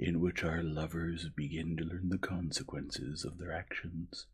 in which our lovers begin to learn the consequences of their actions.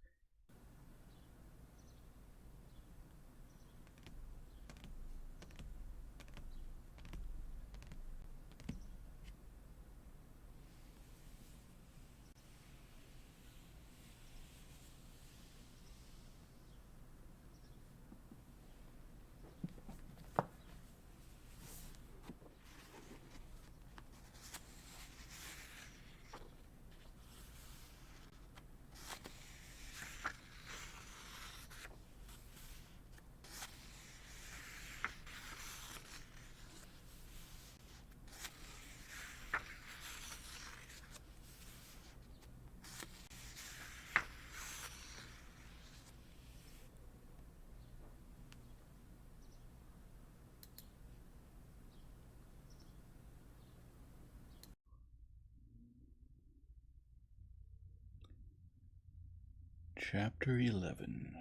Chapter 11.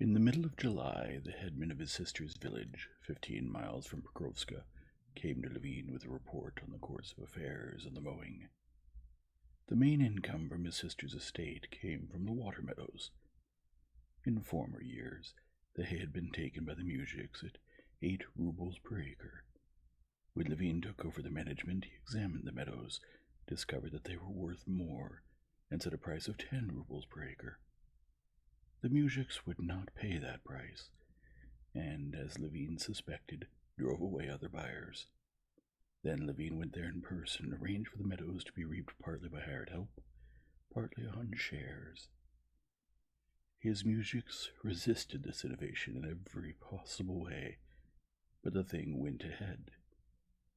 In the middle of July, the headman of his sister's village, 15 miles from Pokrovska, came to Levine with a report on the course of affairs and the mowing. The main income from his sister's estate came from the water meadows. In former years, the hay had been taken by the mujiks at 8 rubles per acre. When Levine took over the management, he examined the meadows, discovered that they were worth more, and set a price of 10 rubles per acre. The mujiks would not pay that price, and, as Levine suspected, drove away other buyers. Then Levine went there in person and arranged for the meadows to be reaped partly by hired help, partly on shares. His mujiks resisted this innovation in every possible way, but the thing went ahead,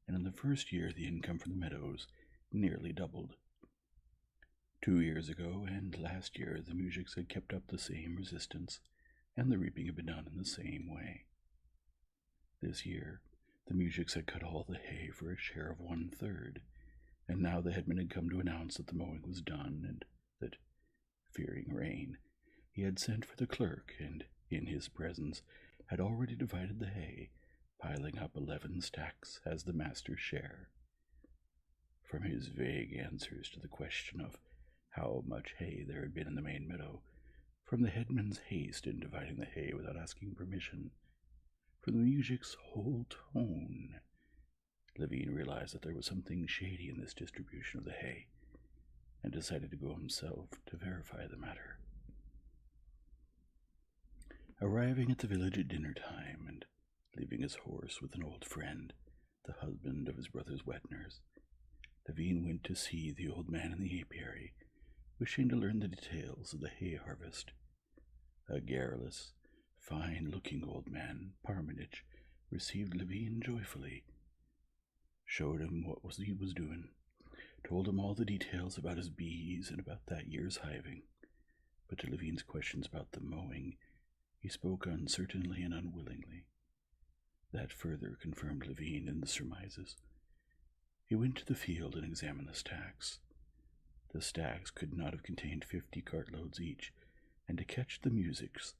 and in the first year the income from the meadows nearly doubled. 2 years ago and last year the mujiks had kept up the same resistance, and the reaping had been done in the same way. This year, the mujiks had cut all the hay for a share of 1/3, and now the headman had come to announce that the mowing was done, and that, fearing rain, he had sent for the clerk, and, in his presence, had already divided the hay, piling up 11 stacks as the master's share. From his vague answers to the question of how much hay there had been in the main meadow, from the headman's haste in dividing the hay without asking permission, from the mujik's whole tone, Levine realized that there was something shady in this distribution of the hay, and decided to go himself to verify the matter. Arriving at the village at dinner time, and leaving his horse with an old friend, the husband of his brother's wet nurse, Levine went to see the old man in the apiary, wishing to learn the details of the hay harvest. A garrulous, fine-looking old man, Parmenich, received Levine joyfully, showed him what he was doing, told him all the details about his bees and about that year's hiving, but to Levine's questions about the mowing, he spoke uncertainly and unwillingly. That further confirmed Levine in the surmises. He went to the field and examined the stacks. The stacks could not have contained 50 cartloads each, and to catch the mujiks,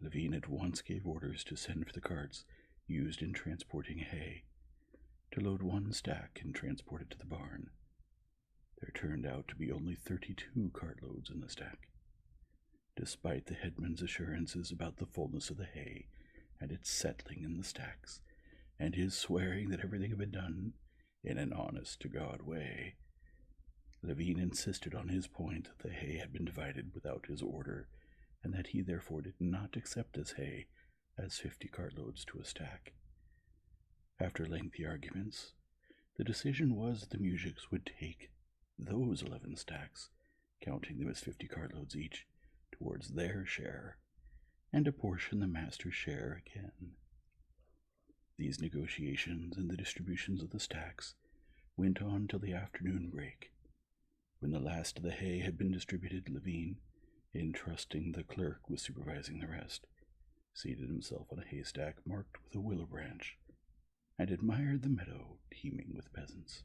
Levine at once gave orders to send for the carts used in transporting hay, to load 1 stack and transport it to the barn. There turned out to be only 32 cartloads in the stack. Despite the headman's assurances about the fullness of the hay and its settling in the stacks, and his swearing that everything had been done in an honest-to-God way, Levine insisted on his point that the hay had been divided without his order, and that he therefore did not accept this hay as 50 cartloads to a stack. After lengthy arguments, the decision was that the mujiks would take those 11 stacks, counting them as 50 cartloads each, towards their share, and apportion the master's share again. These negotiations and the distributions of the stacks went on till the afternoon break. When the last of the hay had been distributed, Levine, entrusting the clerk with supervising the rest, seated himself on a haystack marked with a willow branch, and admired the meadow teeming with peasants.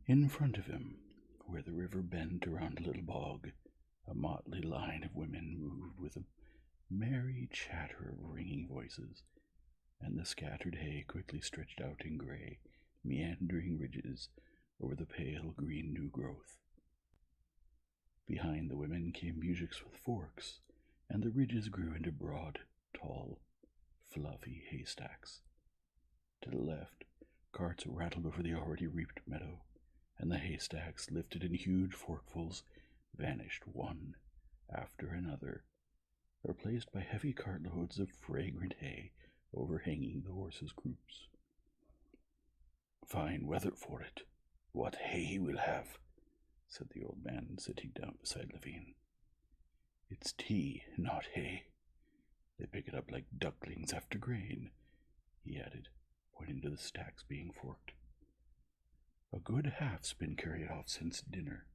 In front of him, where the river bent around a little bog, a motley line of women moved with a merry chatter of ringing voices, and the scattered hay quickly stretched out in gray, meandering ridges over the pale green new growth. Behind the women came muzhiks with forks, and the ridges grew into broad, tall, fluffy haystacks. To the left, carts rattled over the already reaped meadow, and the haystacks, lifted in huge forkfuls, vanished one after another, replaced by heavy cartloads of fragrant hay overhanging the horses' croups. "Fine weather for it. What hay we'll have," said the old man, sitting down beside Levine. "It's tea, not hay. They pick it up like ducklings after grain," he added, pointing to the stacks being forked. "A good half's been carried off since dinner."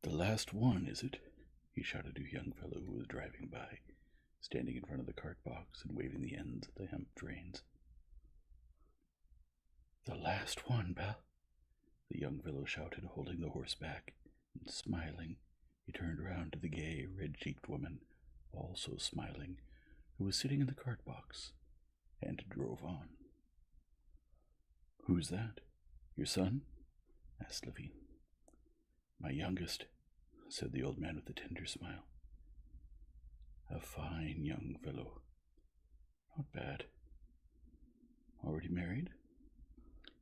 "The last one, is it?" he shouted to a young fellow who was driving by, standing in front of the cart box and waving the ends of the hemp reins. "The last one, Belle," the young fellow shouted, holding the horse back, and smiling, he turned round to the gay, red-cheeked woman, also smiling, who was sitting in the cart box, and drove on. "Who's that? Your son?" asked Levine. "My youngest," said the old man with a tender smile. "A fine young fellow. Not bad. Already married?"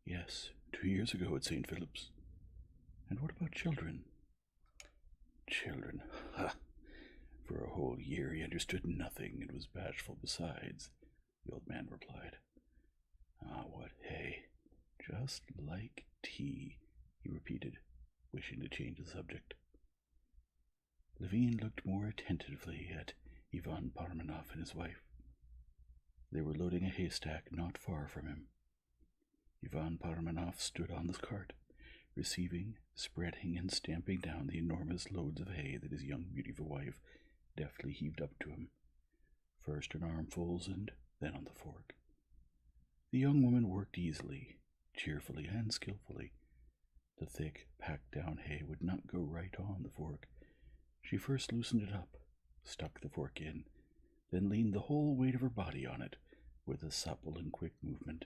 "Yes, 2 years ago at St. Philip's." "And what about children?" "Children? Ha! For a whole year he understood nothing and was bashful besides," the old man replied. "Ah, what hay! Just like tea," he repeated, wishing to change the subject. Levine looked more attentively at Ivan Parmenov and his wife. They were loading a haystack not far from him. Ivan Parmenov stood on the cart, receiving, spreading, and stamping down the enormous loads of hay that his young beautiful wife deftly heaved up to him, first in armfuls and then on the fork. The young woman worked easily, cheerfully, and skillfully. The thick, packed-down hay would not go right on the fork. She first loosened it up, stuck the fork in, then leaned the whole weight of her body on it with a supple and quick movement,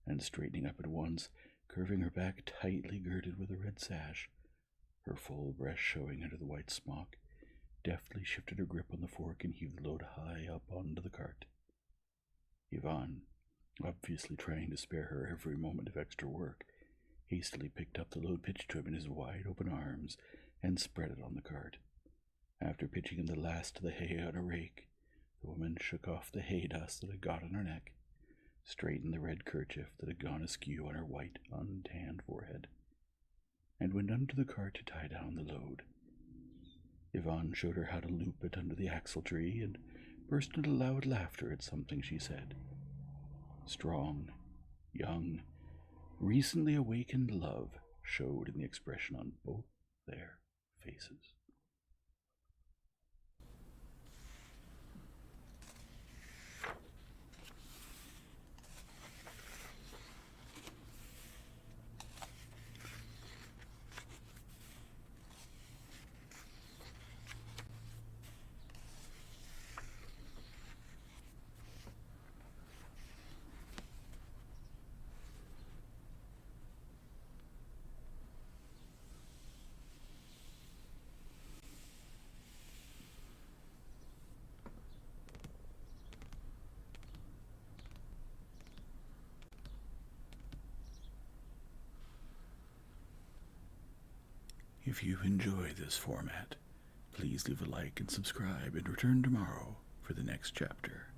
and straightening up at once, curving her back tightly girded with a red sash, her full breast showing under the white smock, deftly shifted her grip on the fork and heaved the load high up onto the cart. Ivan, obviously trying to spare her every moment of extra work, hastily picked up the load pitched to him in his wide-open arms and spread it on the cart. After pitching in the last of the hay on a rake, the woman shook off the hay dust that had got on her neck, straightened the red kerchief that had gone askew on her white, untanned forehead, and went under the cart to tie down the load. Ivan showed her how to loop it under the axle-tree and burst into loud laughter at something she said. Strong, young, recently awakened love showed in the expression on both their faces. If you enjoy this format, please leave a like and subscribe and return tomorrow for the next chapter.